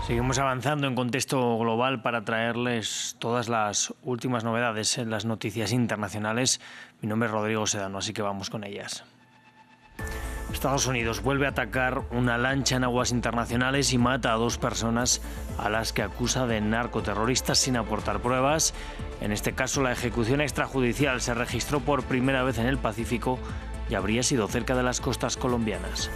Seguimos avanzando en contexto global para traerles todas las últimas novedades en las noticias internacionales. Mi nombre es Rodrigo Sedano, así que vamos con ellas. Estados Unidos vuelve a atacar una lancha en aguas internacionales y mata a 2 personas a las que acusa de narcoterroristas sin aportar pruebas. En este caso, la ejecución extrajudicial se registró por primera vez en el Pacífico y habría sido cerca de las costas colombianas.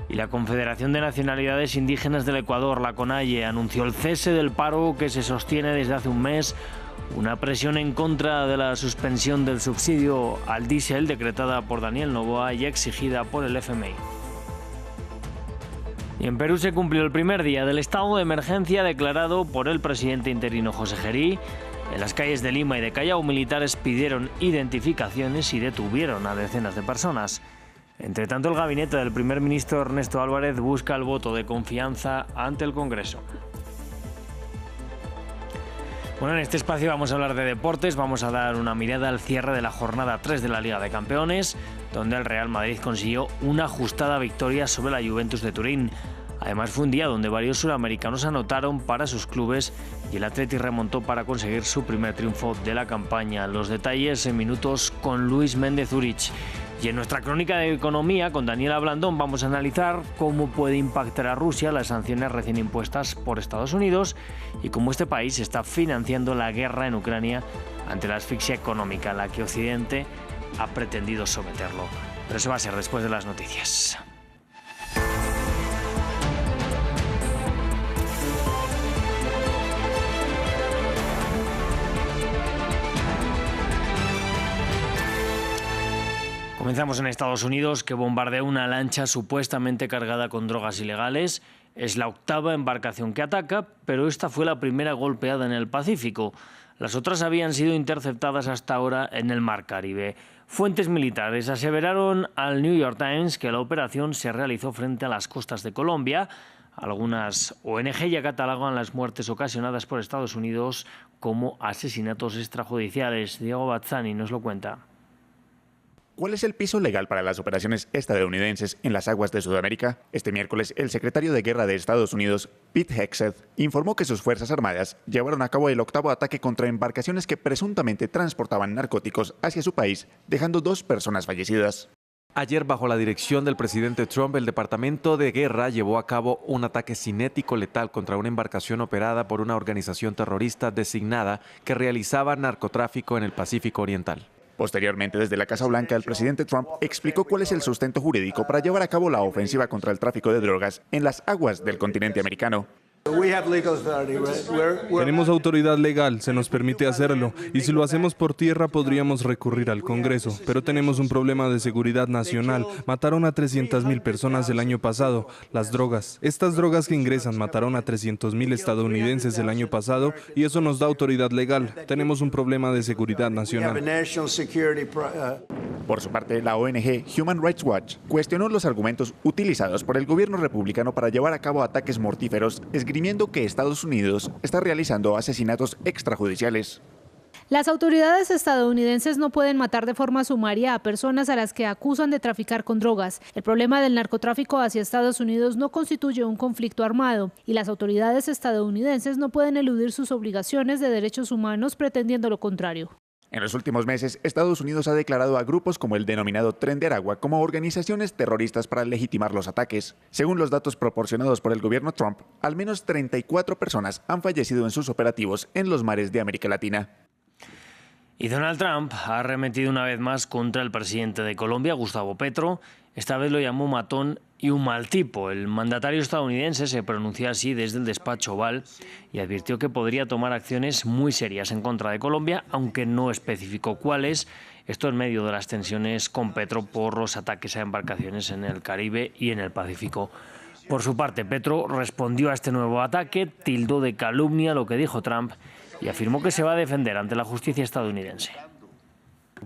Y la Confederación de Nacionalidades Indígenas del Ecuador, la CONAIE, anunció el cese del paro que se sostiene desde hace un mes, una presión en contra de la suspensión del subsidio al diésel decretada por Daniel Noboa y exigida por el FMI. Y en Perú se cumplió el primer día del estado de emergencia declarado por el presidente interino José Gerí. En las calles de Lima y de Callao, militares pidieron identificaciones y detuvieron a decenas de personas. Entre tanto, el gabinete del primer ministro Ernesto Álvarez busca el voto de confianza ante el Congreso. Bueno, en este espacio vamos a hablar de deportes, vamos a dar una mirada al cierre de la jornada 3 de la Liga de Campeones, donde el Real Madrid consiguió una ajustada victoria sobre la Juventus de Turín. Además, fue un día donde varios sudamericanos anotaron para sus clubes y el Atleti remontó para conseguir su primer triunfo de la campaña. Los detalles en minutos con Luis Méndez Urich. Y en nuestra crónica de economía con Daniela Blandón vamos a analizar cómo puede impactar a Rusia las sanciones recién impuestas por Estados Unidos y cómo este país está financiando la guerra en Ucrania ante la asfixia económica a la que Occidente ha pretendido someterlo. Pero eso va a ser después de las noticias. Comenzamos en Estados Unidos, que bombardea una lancha supuestamente cargada con drogas ilegales. Es la 8ª embarcación que ataca, pero esta fue la primera golpeada en el Pacífico. Las otras habían sido interceptadas hasta ahora en el Mar Caribe. Fuentes militares aseveraron al New York Times que la operación se realizó frente a las costas de Colombia. Algunas ONG ya catalogan las muertes ocasionadas por Estados Unidos como asesinatos extrajudiciales. Diego Bazzani nos lo cuenta. ¿Cuál es el piso legal para las operaciones estadounidenses en las aguas de Sudamérica? Este miércoles, el secretario de Guerra de Estados Unidos, Pete Hegseth, informó que sus Fuerzas Armadas llevaron a cabo el 8º ataque contra embarcaciones que presuntamente transportaban narcóticos hacia su país, dejando 2 personas fallecidas. Ayer, bajo la dirección del presidente Trump, el Departamento de Guerra llevó a cabo un ataque cinético letal contra una embarcación operada por una organización terrorista designada que realizaba narcotráfico en el Pacífico Oriental. Posteriormente, desde la Casa Blanca, el presidente Trump explicó cuál es el sustento jurídico para llevar a cabo la ofensiva contra el tráfico de drogas en las aguas del continente americano. Tenemos autoridad legal, se nos permite hacerlo, y si lo hacemos por tierra podríamos recurrir al Congreso, pero tenemos un problema de seguridad nacional. Mataron a 300.000 personas el año pasado. Las drogas, estas drogas que ingresan mataron a 300.000 estadounidenses el año pasado y eso nos da autoridad legal. Tenemos un problema de seguridad nacional. Por su parte, la ONG Human Rights Watch cuestionó los argumentos utilizados por el gobierno republicano para llevar a cabo ataques mortíferos, esgrimiendo que Estados Unidos está realizando asesinatos extrajudiciales. Las autoridades estadounidenses no pueden matar de forma sumaria a personas a las que acusan de traficar con drogas. El problema del narcotráfico hacia Estados Unidos no constituye un conflicto armado y las autoridades estadounidenses no pueden eludir sus obligaciones de derechos humanos pretendiendo lo contrario. En los últimos meses, Estados Unidos ha declarado a grupos como el denominado Tren de Aragua como organizaciones terroristas para legitimar los ataques. Según los datos proporcionados por el gobierno Trump, al menos 34 personas han fallecido en sus operativos en los mares de América Latina. Y Donald Trump ha arremetido una vez más contra el presidente de Colombia, Gustavo Petro. Esta vez lo llamó matón y un mal tipo. El mandatario estadounidense se pronunció así desde el despacho Oval y advirtió que podría tomar acciones muy serias en contra de Colombia, aunque no especificó cuáles. Esto en medio de las tensiones con Petro por los ataques a embarcaciones en el Caribe y en el Pacífico. Por su parte, Petro respondió a este nuevo ataque, tildó de calumnia lo que dijo Trump y afirmó que se va a defender ante la justicia estadounidense.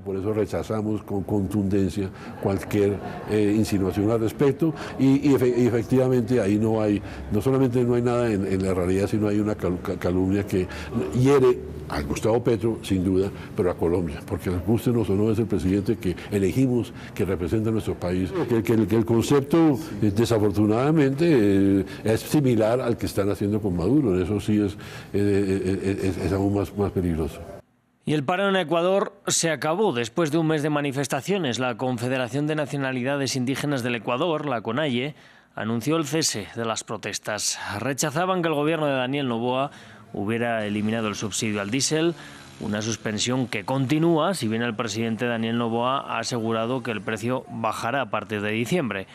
Por eso rechazamos con contundencia cualquier insinuación al respecto y efectivamente ahí no solamente no hay nada en la realidad, sino hay una calumnia que hiere a Gustavo Petro, sin duda, pero a Colombia, porque nos guste o no es el presidente que elegimos, que representa a nuestro país. Que el concepto, desafortunadamente, es similar al que están haciendo con Maduro, eso sí es aún más peligroso. Y el paro en Ecuador se acabó después de un mes de manifestaciones. La Confederación de Nacionalidades Indígenas del Ecuador, la CONAIE, anunció el cese de las protestas. Rechazaban que el gobierno de Daniel Noboa hubiera eliminado el subsidio al diésel, una suspensión que continúa, si bien el presidente Daniel Noboa ha asegurado que el precio bajará a partir de diciembre.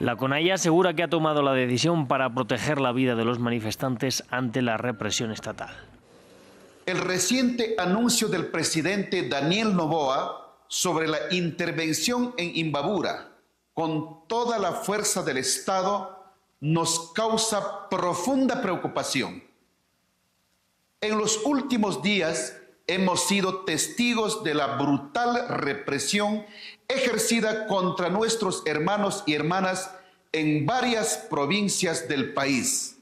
La CONAIE asegura que ha tomado la decisión para proteger la vida de los manifestantes ante la represión estatal. El reciente anuncio del presidente Daniel Noboa sobre la intervención en Imbabura con toda la fuerza del Estado nos causa profunda preocupación. En los últimos días hemos sido testigos de la brutal represión ejercida contra nuestros hermanos y hermanas en varias provincias del país.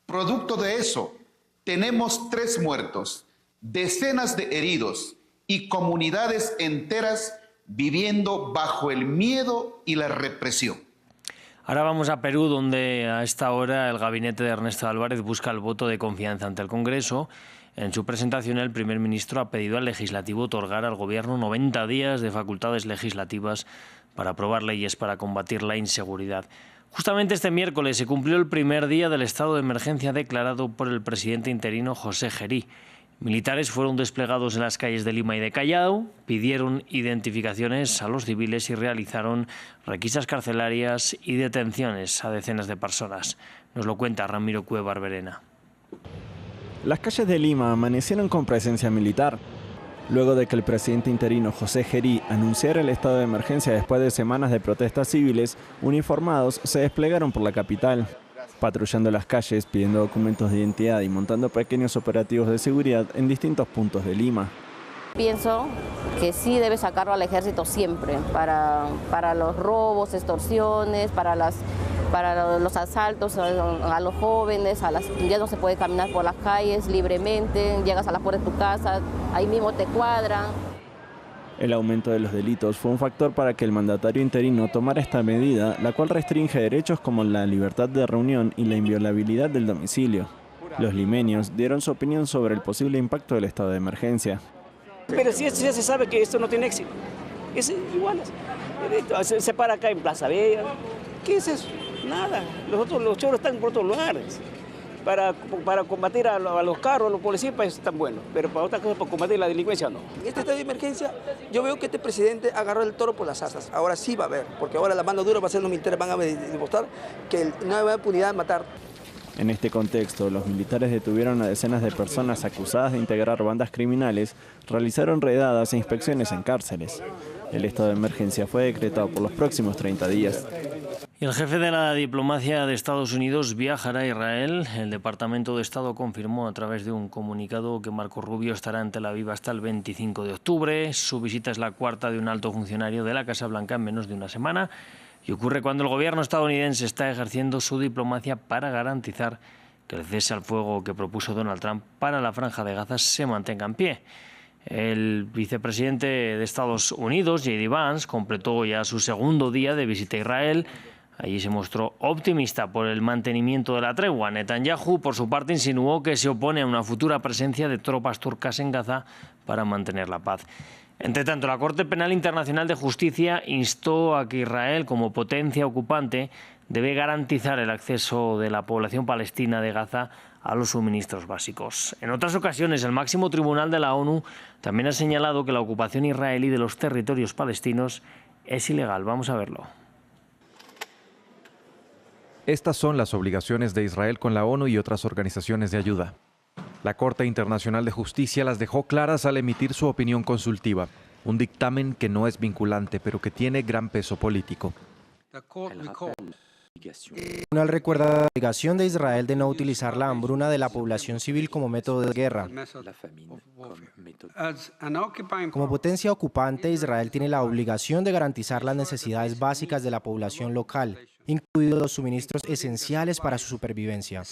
Producto de eso, tenemos 3 muertos, decenas de heridos y comunidades enteras viviendo bajo el miedo y la represión. Ahora vamos a Perú, donde a esta hora el gabinete de Ernesto Álvarez busca el voto de confianza ante el Congreso. En su presentación, el primer ministro ha pedido al legislativo otorgar al gobierno 90 días de facultades legislativas para aprobar leyes para combatir la inseguridad. Justamente este miércoles se cumplió el primer día del estado de emergencia declarado por el presidente interino José Gerí. Militares fueron desplegados en las calles de Lima y de Callao, pidieron identificaciones a los civiles y realizaron requisas carcelarias y detenciones a decenas de personas. Nos lo cuenta Ramiro Cueva Barberena. Las calles de Lima amanecieron con presencia militar. Luego de que el presidente interino José Gerí anunciara el estado de emergencia después de semanas de protestas civiles, uniformados se desplegaron por la capital, patrullando las calles, pidiendo documentos de identidad y montando pequeños operativos de seguridad en distintos puntos de Lima. Pienso que sí debe sacarlo al ejército siempre, para los robos, extorsiones, para los asaltos a los jóvenes, ya no se puede caminar por las calles libremente, llegas a la puerta de tu casa, ahí mismo te cuadran. El aumento de los delitos fue un factor para que el mandatario interino tomara esta medida, la cual restringe derechos como la libertad de reunión y la inviolabilidad del domicilio. Los limeños dieron su opinión sobre el posible impacto del estado de emergencia. Pero sí ya se sabe que esto no tiene éxito. Es igual. Se para acá en Plaza Bella. ¿Qué es eso? Nada. Los choros están por otros lugares. Para combatir a los carros, a los policías, pues están buenos. Pero para otras cosas, para combatir la delincuencia, no. En este estado de emergencia, yo veo que este presidente agarró el toro por las asas. Ahora sí va a haber, porque ahora la mano dura va a ser los militares, van a demostrar que no hay impunidad de matar. En este contexto, los militares detuvieron a decenas de personas acusadas de integrar bandas criminales, realizaron redadas e inspecciones en cárceles. El estado de emergencia fue decretado por los próximos 30 días. Y el jefe de la diplomacia de Estados Unidos viajará a Israel. El Departamento de Estado confirmó a través de un comunicado que Marco Rubio estará en Tel Aviv hasta el 25 de octubre. Su visita es la cuarta de un alto funcionario de la Casa Blanca en menos de una semana. Y ocurre cuando el gobierno estadounidense está ejerciendo su diplomacia para garantizar que el cese al fuego que propuso Donald Trump para la Franja de Gaza se mantenga en pie. El vicepresidente de Estados Unidos, J.D. Vance, completó ya su segundo día de visita a Israel. Allí se mostró optimista por el mantenimiento de la tregua. Netanyahu, por su parte, insinuó que se opone a una futura presencia de tropas turcas en Gaza para mantener la paz. Entre tanto, la Corte Penal Internacional de Justicia instó a que Israel, como potencia ocupante, debe garantizar el acceso de la población palestina de Gaza a los suministros básicos. En otras ocasiones, el máximo tribunal de la ONU también ha señalado que la ocupación israelí de los territorios palestinos es ilegal. Vamos a verlo. Estas son las obligaciones de Israel con la ONU y otras organizaciones de ayuda. La Corte Internacional de Justicia las dejó claras al emitir su opinión consultiva, un dictamen que no es vinculante, pero que tiene gran peso político. El tribunal recuerda la obligación de Israel de no utilizar la hambruna de la población civil como método de guerra. Como potencia ocupante, Israel tiene la obligación de garantizar las necesidades básicas de la población local, incluidos los suministros esenciales para su supervivencia.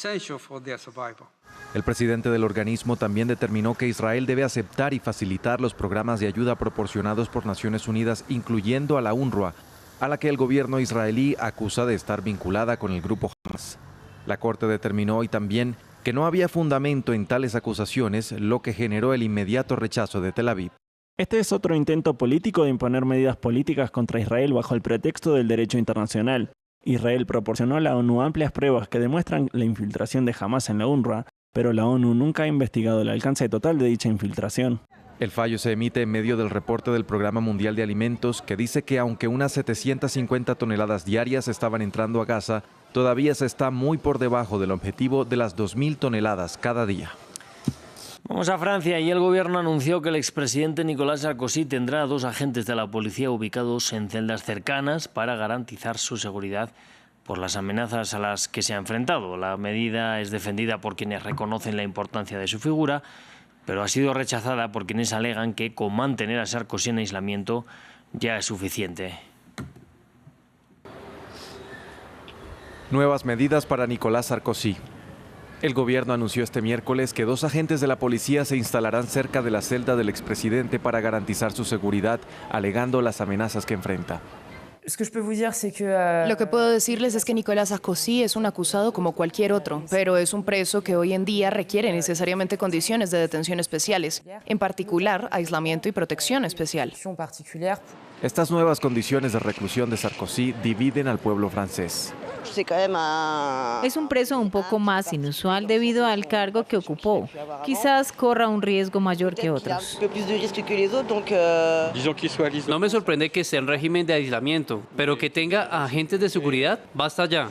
El presidente del organismo también determinó que Israel debe aceptar y facilitar los programas de ayuda proporcionados por Naciones Unidas, incluyendo a la UNRWA, a la que el gobierno israelí acusa de estar vinculada con el grupo Hamas. La Corte determinó hoy también que no había fundamento en tales acusaciones, lo que generó el inmediato rechazo de Tel Aviv. Este es otro intento político de imponer medidas políticas contra Israel bajo el pretexto del derecho internacional. Israel proporcionó a la ONU amplias pruebas que demuestran la infiltración de Hamas en la UNRWA, pero la ONU nunca ha investigado el alcance total de dicha infiltración. El fallo se emite en medio del reporte del Programa Mundial de Alimentos, que dice que aunque unas 750 toneladas diarias estaban entrando a Gaza, todavía se está muy por debajo del objetivo de las 2.000 toneladas cada día. Vamos a Francia y el gobierno anunció que el expresidente Nicolas Sarkozy tendrá a 2 agentes de la policía ubicados en celdas cercanas para garantizar su seguridad por las amenazas a las que se ha enfrentado. La medida es defendida por quienes reconocen la importancia de su figura, pero ha sido rechazada por quienes alegan que con mantener a Sarkozy en aislamiento ya es suficiente. Nuevas medidas para Nicolas Sarkozy. El gobierno anunció este miércoles que 2 agentes de la policía se instalarán cerca de la celda del expresidente para garantizar su seguridad, alegando las amenazas que enfrenta. Lo que puedo decirles es que Nicolas Sarkozy es un acusado como cualquier otro, pero es un preso que hoy en día requiere necesariamente condiciones de detención especiales, en particular aislamiento y protección especial. Estas nuevas condiciones de reclusión de Sarkozy dividen al pueblo francés. Es un preso un poco más inusual debido al cargo que ocupó. Quizás corra un riesgo mayor que otros. No me sorprende que esté en régimen de aislamiento, pero que tenga agentes de seguridad, basta ya.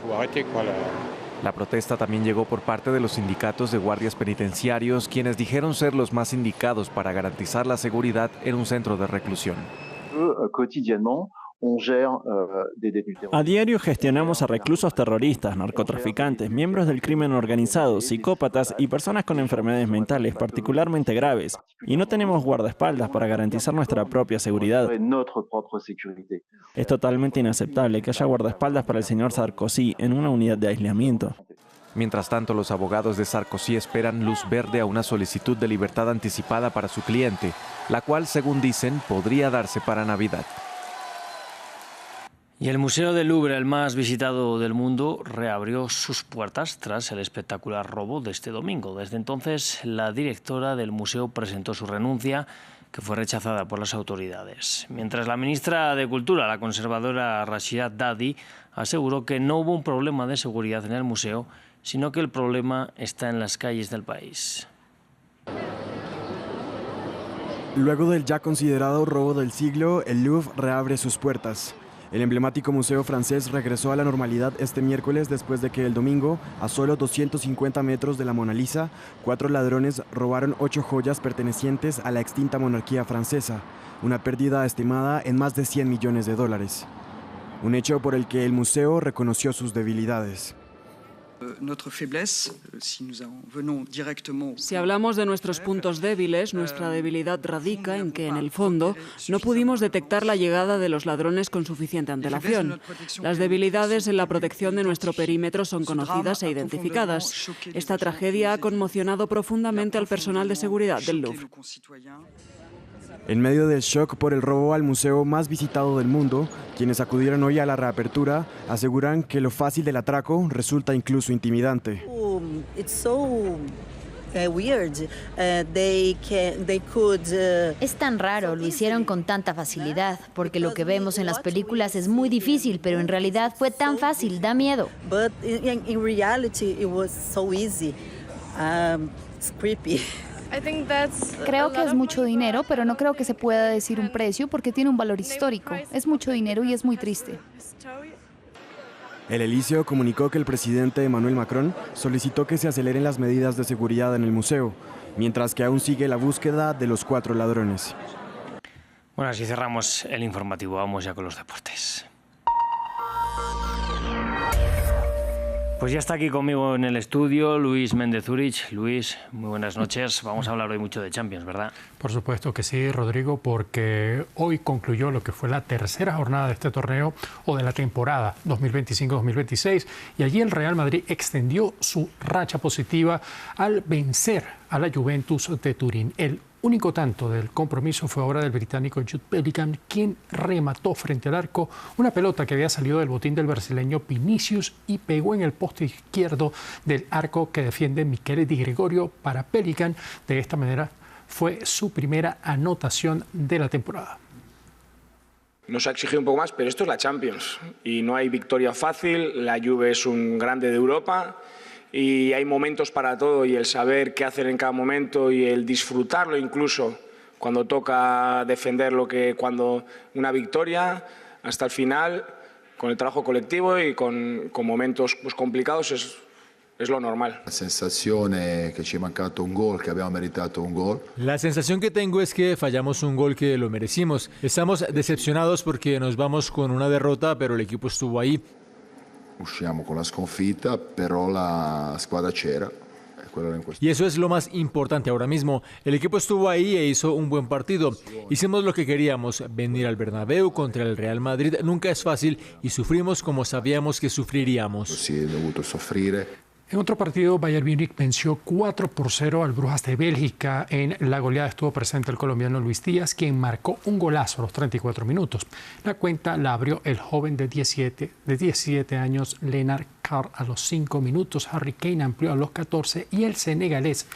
La protesta también llegó por parte de los sindicatos de guardias penitenciarios, quienes dijeron ser los más indicados para garantizar la seguridad en un centro de reclusión. A diario gestionamos a reclusos terroristas, narcotraficantes, miembros del crimen organizado, psicópatas y personas con enfermedades mentales particularmente graves. Y no tenemos guardaespaldas para garantizar nuestra propia seguridad. Es totalmente inaceptable que haya guardaespaldas para el señor Sarkozy en una unidad de aislamiento. Mientras tanto, los abogados de Sarkozy esperan luz verde a una solicitud de libertad anticipada para su cliente, la cual, según dicen, podría darse para Navidad. Y el Museo del Louvre, el más visitado del mundo, reabrió sus puertas tras el espectacular robo de este domingo. Desde entonces, la directora del museo presentó su renuncia, que fue rechazada por las autoridades. Mientras la ministra de Cultura, la conservadora Rashida Dati, aseguró que no hubo un problema de seguridad en el museo, sino que el problema está en las calles del país. Luego del ya considerado robo del siglo, el Louvre reabre sus puertas. El emblemático museo francés regresó a la normalidad este miércoles después de que el domingo, a solo 250 metros de la Mona Lisa, 4 ladrones robaron 8 joyas pertenecientes a la extinta monarquía francesa, una pérdida estimada en más de 100 millones de dólares. Un hecho por el que el museo reconoció sus debilidades. Si hablamos de nuestros puntos débiles, nuestra debilidad radica en que, en el fondo, no pudimos detectar la llegada de los ladrones con suficiente antelación. Las debilidades en la protección de nuestro perímetro son conocidas e identificadas. Esta tragedia ha conmocionado profundamente al personal de seguridad del Louvre. En medio del shock por el robo al museo más visitado del mundo, quienes acudieron hoy a la reapertura aseguran que lo fácil del atraco resulta incluso intimidante. Es tan raro, lo hicieron con tanta facilidad, porque lo que vemos en las películas es muy difícil, pero en realidad fue tan fácil, da miedo. Creo que es mucho dinero, pero no creo que se pueda decir un precio porque tiene un valor histórico. Es mucho dinero y es muy triste. El Elíseo comunicó que el presidente Emmanuel Macron solicitó que se aceleren las medidas de seguridad en el museo, mientras que aún sigue la búsqueda de los 4 ladrones. Bueno, así cerramos el informativo. Vamos ya con los deportes. Pues ya está aquí conmigo en el estudio Luis Méndez Zurich. Luis, muy buenas noches. Vamos a hablar hoy mucho de Champions, ¿verdad? Por supuesto que sí, Rodrigo, porque hoy concluyó lo que fue la tercera jornada de este torneo o de la temporada 2025-2026 y allí el Real Madrid extendió su racha positiva al vencer a la Juventus de Turín. El único tanto del compromiso fue obra del británico Jude Bellingham, quien remató frente al arco una pelota que había salido del botín del brasileño Vinicius y pegó en el poste izquierdo del arco que defiende Michele Di Gregorio para Bellingham. De esta manera fue su primera anotación de la temporada. Nos ha exigido un poco más, pero esto es la Champions y no hay victoria fácil. La Juve es un grande de Europa y hay momentos para todo, y el saber qué hacer en cada momento y el disfrutarlo incluso cuando toca defender cuando una victoria hasta el final, con el trabajo colectivo y con momentos complicados es lo normal. La sensación que ci è mancato un gol, que habíamos meritato un gol. La sensación que tengo es que fallamos un gol que lo merecimos. Estamos decepcionados porque nos vamos con una derrota, pero el equipo estuvo ahí. Usciamo con la sconfitta, però la squadra c'era. Y eso es lo más importante ahora mismo. El equipo estuvo ahí e hizo un buen partido. Hicimos lo que queríamos. Venir al Bernabéu contra el Real Madrid nunca es fácil y sufrimos como sabíamos que sufriríamos. Sí, he dovuto soffrire. En otro partido, Bayern Múnich venció 4-0 al Brujas de Bélgica. En la goleada estuvo presente el colombiano Luis Díaz, quien marcó un golazo a los 34 minutos. La cuenta la abrió el joven de 17 años, Lennart Carr, a los 5 minutos. Harry Kane amplió a los 14 y el senegalés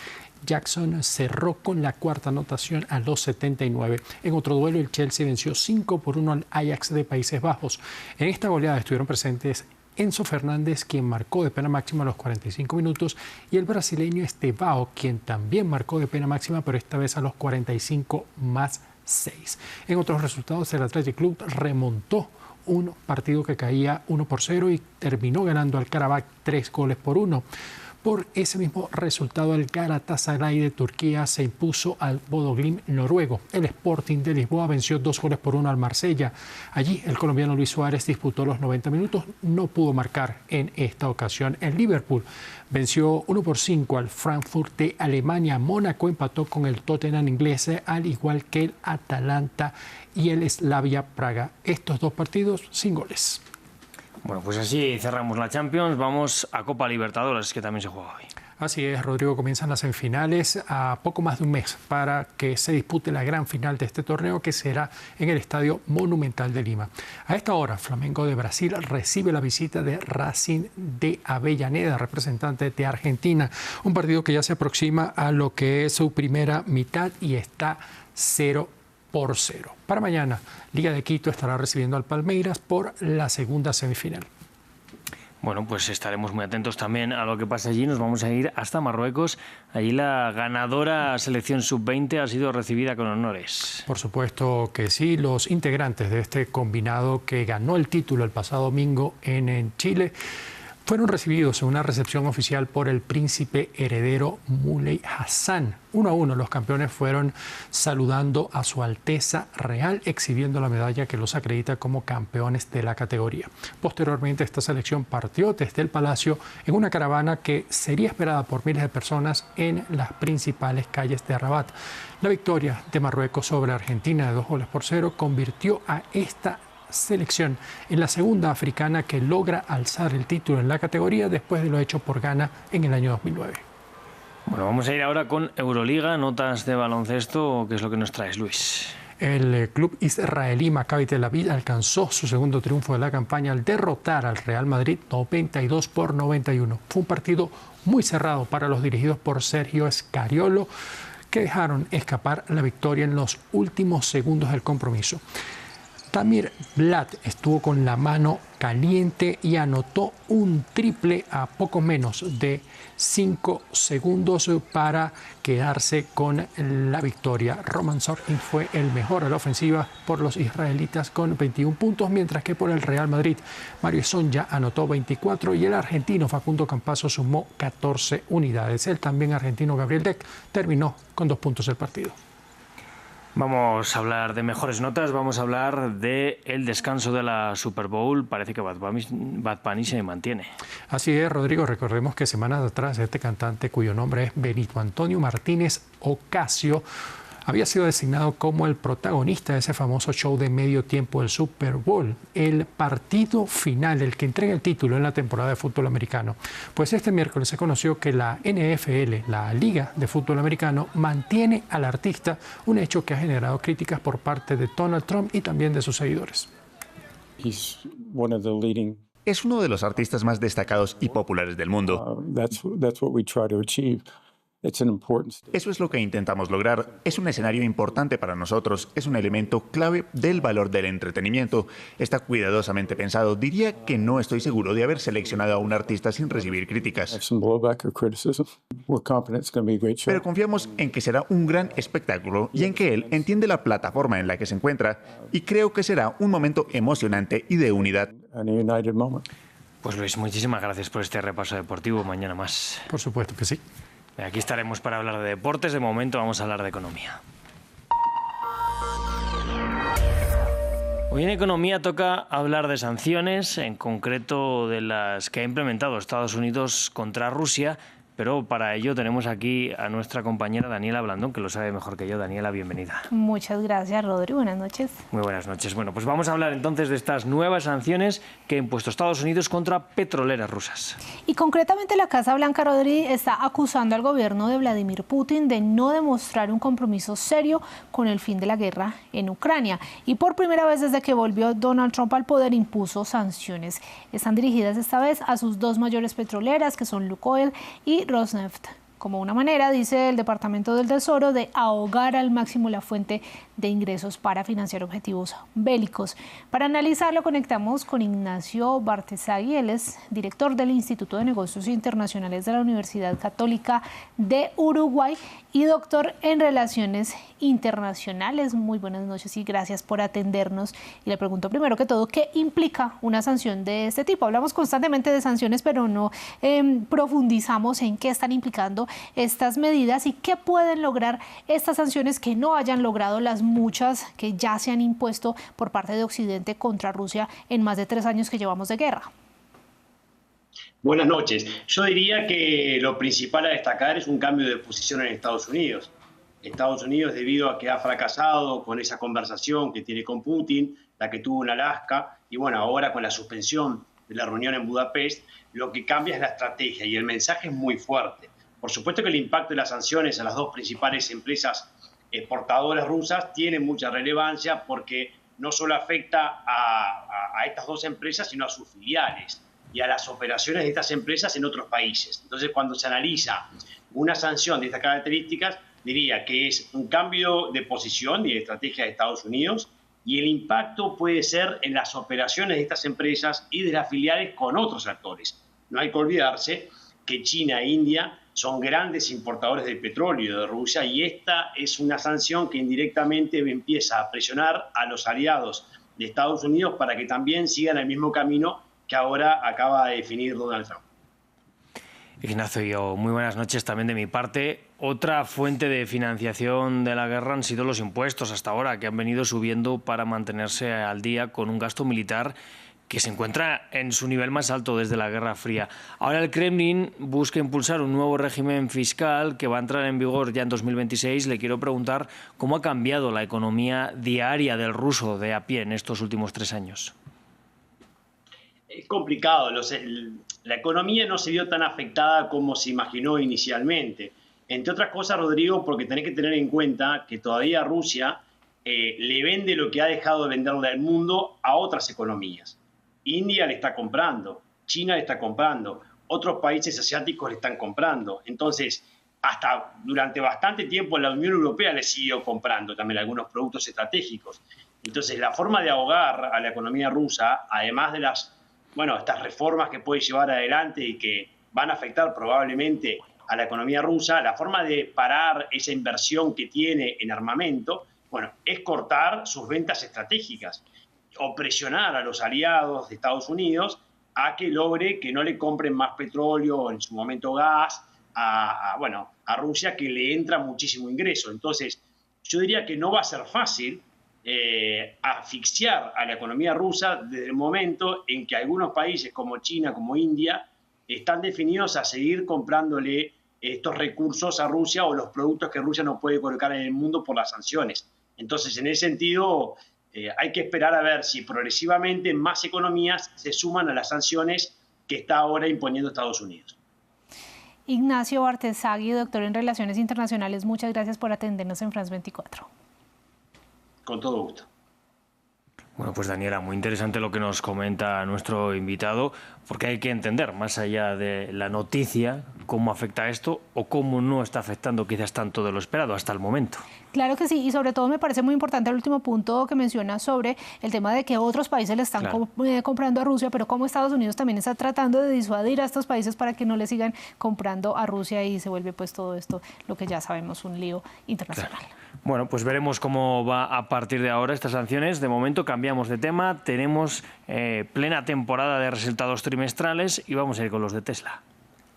Jackson cerró con la cuarta anotación a los 79. En otro duelo, el Chelsea venció 5-1 al Ajax de Países Bajos. En esta goleada estuvieron presentes Enzo Fernández, quien marcó de pena máxima a los 45 minutos, y el brasileño Estevao, quien también marcó de pena máxima, pero esta vez a los 45 más 6. En otros resultados, el Athletic Club remontó un partido que caía 1-0 y terminó ganando al Karabakh 3-1. Por ese mismo resultado, el Galatasaray de Turquía se impuso al Bodo Glimt noruego. El Sporting de Lisboa venció 2-1 al Marsella. Allí el colombiano Luis Suárez disputó los 90 minutos, no pudo marcar en esta ocasión. El Liverpool venció 1-5 al Frankfurt de Alemania. Mónaco empató con el Tottenham inglés, al igual que el Atalanta y el Slavia Praga. Estos dos partidos sin goles. Bueno, pues así cerramos la Champions. Vamos a Copa Libertadores, que también se juega hoy. Así es, Rodrigo, comienzan las semifinales a poco más de un mes para que se dispute la gran final de este torneo, que será en el Estadio Monumental de Lima. A esta hora, Flamengo de Brasil recibe la visita de Racing de Avellaneda, representante de Argentina. Un partido que ya se aproxima a lo que es su primera mitad y está 0-0. Para mañana, Liga de Quito estará recibiendo al Palmeiras por la segunda semifinal. Bueno, pues estaremos muy atentos también a lo que pasa allí. Nos vamos a ir hasta Marruecos. Allí la ganadora selección sub-20 ha sido recibida con honores. Por supuesto que sí. Los integrantes de este combinado que ganó el título el pasado domingo en Chile fueron recibidos en una recepción oficial por el príncipe heredero Moulay Hassan. 1-1, los campeones fueron saludando a su Alteza Real, exhibiendo la medalla que los acredita como campeones de la categoría. Posteriormente, esta selección partió desde el palacio en una caravana que sería esperada por miles de personas en las principales calles de Rabat. La victoria de Marruecos sobre Argentina de 2-0 convirtió a esta selección en la segunda africana que logra alzar el título en la categoría después de lo hecho por Ghana en el año 2009. Bueno, vamos a ir ahora con Euroliga, notas de baloncesto. ¿Qué es lo que nos traes, Luis? El club israelí Maccabi Tel Aviv alcanzó su segundo triunfo de la campaña al derrotar al Real Madrid 92-91. Fue un partido muy cerrado para los dirigidos por Sergio Scariolo, que dejaron escapar la victoria en los últimos segundos del compromiso. Tamir Blatt estuvo con la mano caliente y anotó un triple a poco menos de 5 segundos para quedarse con la victoria. Roman Sorkin fue el mejor a la ofensiva por los israelitas con 21 puntos, mientras que por el Real Madrid Mario Sonja anotó 24 y el argentino Facundo Campazzo sumó 14 unidades. El también argentino Gabriel Deck terminó con 2 puntos el partido. Vamos a hablar de mejores notas, vamos a hablar de el descanso de la Super Bowl. Parece que Bad Bunny se mantiene. Así es, Rodrigo. Recordemos que semanas atrás este cantante, cuyo nombre es Benito Antonio Martínez Ocasio, había sido designado como el protagonista de ese famoso show de medio tiempo del Super Bowl, el partido final, el que entrega el título en la temporada de fútbol americano. Pues este miércoles se conoció que la NFL, la Liga de Fútbol Americano, mantiene al artista, un hecho que ha generado críticas por parte de Donald Trump y también de sus seguidores. Es uno de los artistas más destacados y populares del mundo. Eso es lo que intentamos lograr. Es un escenario importante para nosotros, es un elemento clave del valor del entretenimiento. Está cuidadosamente pensado. Diría que no estoy seguro de haber seleccionado a un artista sin recibir críticas. Pero confiamos en que será un gran espectáculo y en que él entiende la plataforma en la que se encuentra, y creo que será un momento emocionante y de unidad. Pues Luis, muchísimas gracias por este repaso deportivo. Mañana más. Por supuesto que sí. Aquí estaremos para hablar de deportes. De momento vamos a hablar de economía. Hoy en economía toca hablar de sanciones, en concreto de las que ha implementado Estados Unidos contra Rusia. Pero para ello tenemos aquí a nuestra compañera Daniela Blandón, que lo sabe mejor que yo. Daniela, bienvenida. Muchas gracias, Rodrigo. Buenas noches. Muy buenas noches. Bueno, pues vamos a hablar entonces de estas nuevas sanciones que ha impuesto Estados Unidos contra petroleras rusas. Y concretamente la Casa Blanca, Rodrigo, está acusando al gobierno de Vladimir Putin de no demostrar un compromiso serio con el fin de la guerra en Ucrania. Y por primera vez desde que volvió Donald Trump al poder, impuso sanciones. Están dirigidas esta vez a sus dos mayores petroleras, que son Lukoil y Rosneft, como una manera, dice el Departamento del Tesoro, de ahogar al máximo la fuente de ingresos para financiar objetivos bélicos. Para analizarlo conectamos con Ignacio Bartesagui, él es director del Instituto de Negocios Internacionales de la Universidad Católica de Uruguay y doctor en Relaciones Internacionales. Muy buenas noches y gracias por atendernos. Y le pregunto primero que todo, ¿qué implica una sanción de este tipo? Hablamos constantemente de sanciones, pero no profundizamos en qué están implicando estas medidas y qué pueden lograr estas sanciones que no hayan logrado las muchas que ya se han impuesto por parte de Occidente contra Rusia en más de 3 años que llevamos de guerra. Buenas noches. Yo diría que lo principal a destacar es un cambio de posición en Estados Unidos. Estados Unidos, debido a que ha fracasado con esa conversación que tiene con Putin, la que tuvo en Alaska, y bueno, ahora con la suspensión de la reunión en Budapest, lo que cambia es la estrategia y el mensaje es muy fuerte. Por supuesto que el impacto de las sanciones a las dos principales empresas exportadoras rusas tiene mucha relevancia porque no solo afecta a estas dos empresas, sino a sus filiales y a las operaciones de estas empresas en otros países. Entonces, cuando se analiza una sanción de estas características, diría que es un cambio de posición y de estrategia de Estados Unidos, y el impacto puede ser en las operaciones de estas empresas y de las filiales con otros actores. No hay que olvidarse que China e India son grandes importadores de petróleo de Rusia, y esta es una sanción que indirectamente empieza a presionar a los aliados de Estados Unidos para que también sigan el mismo camino que ahora acaba de definir Donald Trump. Ignacio, muy buenas noches también de mi parte. Otra fuente de financiación de la guerra han sido los impuestos hasta ahora, que han venido subiendo para mantenerse al día con un gasto militar que se encuentra en su nivel más alto desde la Guerra Fría. Ahora el Kremlin busca impulsar un nuevo régimen fiscal que va a entrar en vigor ya en 2026. Le quiero preguntar cómo ha cambiado la economía diaria del ruso de a pie en estos últimos 3 años. Es complicado. La economía no se vio tan afectada como se imaginó inicialmente. Entre otras cosas, Rodrigo, porque tenés que tener en cuenta que todavía Rusia le vende lo que ha dejado de venderle al mundo a otras economías. India le está comprando, China le está comprando, otros países asiáticos le están comprando. Entonces, hasta durante bastante tiempo la Unión Europea le siguió comprando también algunos productos estratégicos. Entonces, la forma de ahogar a la economía rusa, además de estas reformas que puede llevar adelante y que van a afectar probablemente a la economía rusa, la forma de parar esa inversión que tiene en armamento, es cortar sus ventas estratégicas o presionar a los aliados de Estados Unidos a que logre que no le compren más petróleo o en su momento gas a Rusia, que le entra muchísimo ingreso. Entonces, yo diría que no va a ser fácil asfixiar a la economía rusa desde el momento en que algunos países como China, como India, están definidos a seguir comprándole estos recursos a Rusia o los productos que Rusia no puede colocar en el mundo por las sanciones. Entonces, en ese sentido, hay que esperar a ver si progresivamente más economías se suman a las sanciones que está ahora imponiendo Estados Unidos. Ignacio Bartesagui, doctor en Relaciones Internacionales, muchas gracias por atendernos en France 24. Con todo gusto. Bueno, pues Daniela, muy interesante lo que nos comenta nuestro invitado, porque hay que entender, más allá de la noticia, cómo afecta esto o cómo no está afectando quizás tanto de lo esperado hasta el momento. Claro que sí, y sobre todo me parece muy importante el último punto que menciona sobre el tema de que otros países le están comprando a Rusia, pero como Estados Unidos también está tratando de disuadir a estos países para que no le sigan comprando a Rusia y se vuelve pues todo esto, lo que ya sabemos, un lío internacional. Claro. Bueno, pues veremos cómo va a partir de ahora estas sanciones. De momento cambiamos de tema, tenemos plena temporada de resultados trimestrales y vamos a ir con los de Tesla.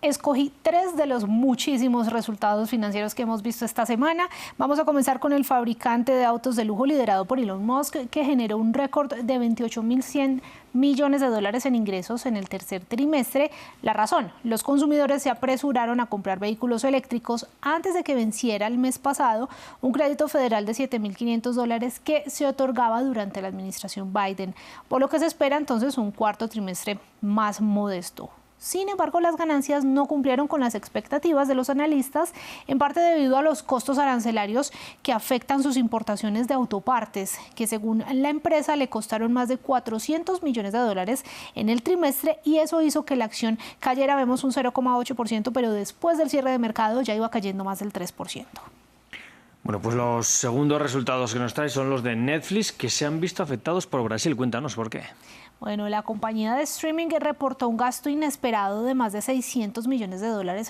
Escogí 3 de los muchísimos resultados financieros que hemos visto esta semana. Vamos a comenzar con el fabricante de autos de lujo liderado por Elon Musk, que generó un récord de 28.100 millones de dólares en ingresos en el tercer trimestre. La razón, los consumidores se apresuraron a comprar vehículos eléctricos antes de que venciera el mes pasado un crédito federal de $7.500 que se otorgaba durante la administración Biden, por lo que se espera entonces un cuarto trimestre más modesto. Sin embargo, las ganancias no cumplieron con las expectativas de los analistas, en parte debido a los costos arancelarios que afectan sus importaciones de autopartes, que según la empresa le costaron más de $400 millones en el trimestre, y eso hizo que la acción cayera, vemos un 0,8%, pero después del cierre de mercado ya iba cayendo más del 3%. Bueno, pues los segundos resultados que nos trae son los de Netflix, que se han visto afectados por Brasil. Cuéntanos por qué. Bueno, la compañía de streaming reportó un gasto inesperado de más de $600 millones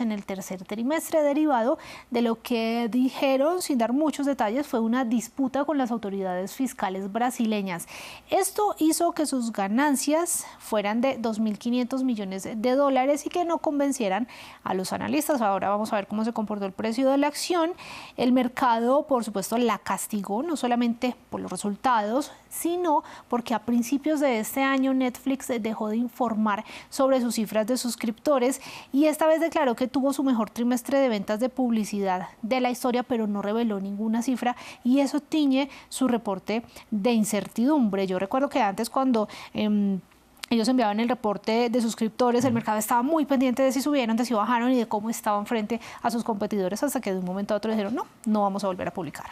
en el tercer trimestre, derivado de lo que dijeron, sin dar muchos detalles, fue una disputa con las autoridades fiscales brasileñas. Esto hizo que sus ganancias fueran de $2.500 millones y que no convencieran a los analistas. Ahora vamos a ver cómo se comportó el precio de la acción. El mercado, por supuesto, la castigó, no solamente por los resultados, sino porque a principios de este año Netflix dejó de informar sobre sus cifras de suscriptores y esta vez declaró que tuvo su mejor trimestre de ventas de publicidad de la historia, pero no reveló ninguna cifra y eso tiñe su reporte de incertidumbre. Yo recuerdo que antes cuando ellos enviaban el reporte de suscriptores, el mercado estaba muy pendiente de si subieron, de si bajaron y de cómo estaban frente a sus competidores, hasta que de un momento a otro dijeron no vamos a volver a publicar.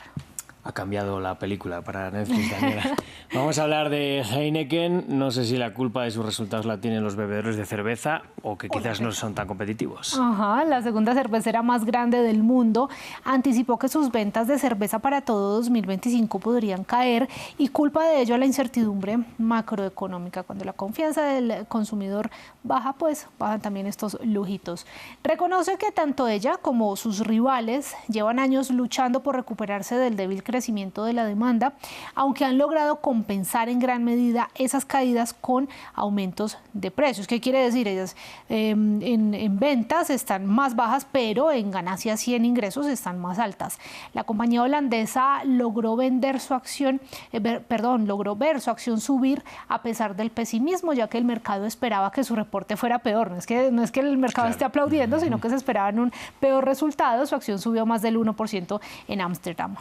Ha cambiado la película para Netflix, Daniela. Vamos a hablar de Heineken. No sé si la culpa de sus resultados la tienen los bebedores de cerveza o que quizás no son tan competitivos. Ajá, la segunda cervecera más grande del mundo anticipó que sus ventas de cerveza para todo 2025 podrían caer y culpa de ello a la incertidumbre macroeconómica. Cuando la confianza del consumidor baja, pues bajan también estos lujitos. Reconoce que tanto ella como sus rivales llevan años luchando por recuperarse del débil crecimiento de la demanda, aunque han logrado compensar en gran medida esas caídas con aumentos de precios. ¿Qué quiere decir? Ellas en ventas están más bajas, pero en ganancias y en ingresos están más altas. La compañía holandesa logró ver su acción subir a pesar del pesimismo, ya que el mercado esperaba que su reporte fuera peor. No es que el mercado esté aplaudiendo, sino que se esperaban un peor resultado. Su acción subió más del 1% en Ámsterdam.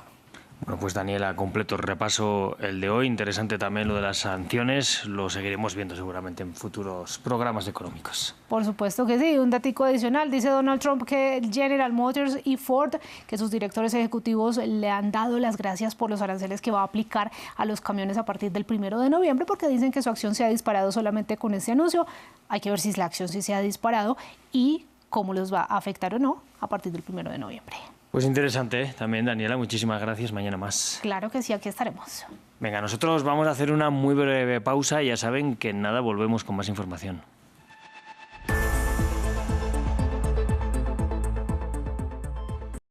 Bueno, pues Daniela, completo el repaso el de hoy. Interesante también lo de las sanciones. Lo seguiremos viendo seguramente en futuros programas económicos. Por supuesto que sí. Un datico adicional. Dice Donald Trump que General Motors y Ford, que sus directores ejecutivos le han dado las gracias por los aranceles que va a aplicar a los camiones a partir del 1 de noviembre, porque dicen que su acción se ha disparado solamente con ese anuncio. Hay que ver si la acción sí se ha disparado y cómo los va a afectar o no a partir del 1 de noviembre. Pues interesante también, Daniela. Muchísimas gracias. Mañana más. Claro que sí, aquí estaremos. Venga, nosotros vamos a hacer una muy breve pausa y ya saben que en nada volvemos con más información.